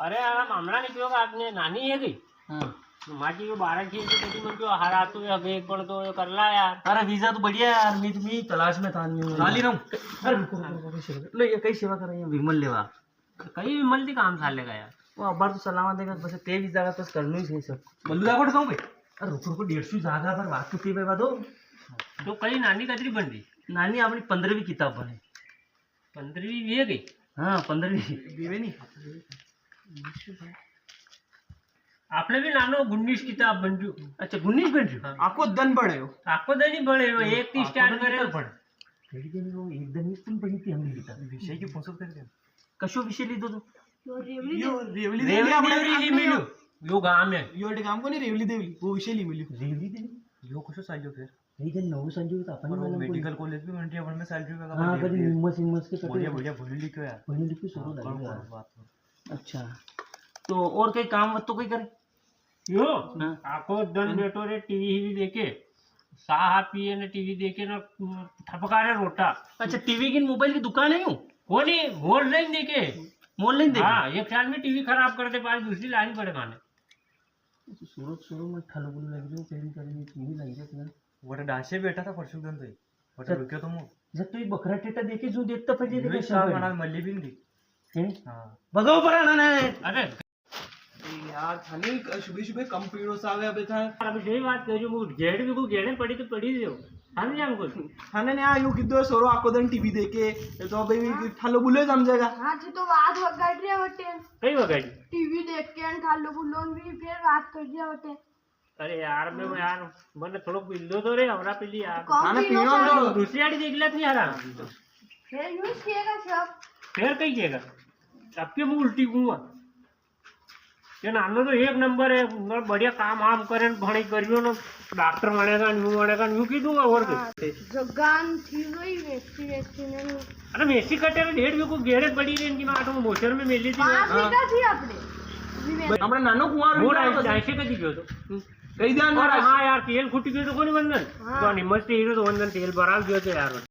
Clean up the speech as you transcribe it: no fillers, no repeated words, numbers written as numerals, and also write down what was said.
अरे हमारा निकलो आपने नानी है गई माटी को 12 की तो मन को हरा तो अबे एक पर तो कर ला यार। अरे वीजा तो बढ़िया यार, मैं तलाश में था नहीं खाली रहूं। अरे रुको ये कई सेवा कर रही है विमल लेवा कहीं विमल दी काम साले का यार वो अब्बार तो सलामा देगा बस ते वीजा का तो करना ही सही सब बल्लू जा कोट कहूं भाई। अरे रुको 150 जागा पर बात तो पे दो तो कहीं नानी कतरी बन रही नानी अपनी 15वीं किताब बने 15वीं भी है गई। हाँ 15वीं बीवे नहीं आपने भी नानो 19 किताब बन जू। अच्छा 19 बन रही आपको दन पड़े हो आपको तो नहीं बड़े हो एक थी स्टार्ट करे एकदम ही तुम बनी थी हमने किताब विषय की पोसत करते कशो विषय ली दो रेवली रेवली मिलो यो गाम है यो एटे काम को नहीं रेवली देवली वो विषय ली मिली रेवली देवी यो कसं चाललो फिर नहीं जन नऊ संजीव था अपन मेडिकल कॉलेज भी म्हणते आपण में सैलरी का हां कभी निम्मस के बढ़िया बढ़िया भूली लिखो यार भूली लिखो शुरू लगी बात। अच्छा तो और कई काम तो कोई करे यो आको दन बेटो रे टीवी ही देखे साहा पिए ने टीवी देखे ना ठपकारे रोटा। अच्छा टीवी की मोबाइल की दुकान है यूं वो नहीं मोल नहीं देखे मोल नहीं देखे हाँ एक साल में टीवी खराब कर दे पास दूसरी लानी पड़े खाने सूरत शुरू में ठालो बोल लग जो कहीं करेंगे टीवी लग जाए ना वटा डांसे बैठा था परसों दिन तो वटा रुक्यो तो मु जब तो ये बकरा टेटा देखे जो देखता फिर ये शाम मना मल्ली भी नहीं हैं हां भगाओ पर ना अरे यार थाने सुबह सुबह कम पीड़ो सावे अबे था अभी सही बात कह जो घेड़ भी को घेड़े पड़ी तो पड़ी दो हम जाम को थाने ने आयु किदो सोरो आको दन टीवी देखे तो भाई ठालो बुले समझेगा हाँ जी तो बात वगाड़ रहे होते कई वगाड़ी टीवी देख के ठालो बुलोन भी फिर बात कर दिया होते। अरे यार मैं यार मैंने थोड़ा पिल्लो तो रे हमरा पिल्ली यार थाने पीनो तो दूसरी आड़ी देख लेत नहीं हरा फिर यूज किएगा सब फिर कहीं किएगा सबके मुंह उल्टी हुआ ये नानो तो एक नंबर है मतलब बढ़िया काम आम करे भणी करियो ना डॉक्टर बनेगा न्यू की दूंगा और जगान थी वही व्यक्ति ने अरे मेसी कटे डेढ़ भी को घेरे पड़ी रे इनकी माटो मोचर में मिली थी 5 बीघा थी अपने हमरा नानो कुंवार वो ऐसे कदी गयो तो कई ध्यान हाँ यार तेल फुटी गयो तो कोनी बंधन तो निमस तेल तो बंधन तेल भराल गयो तो यार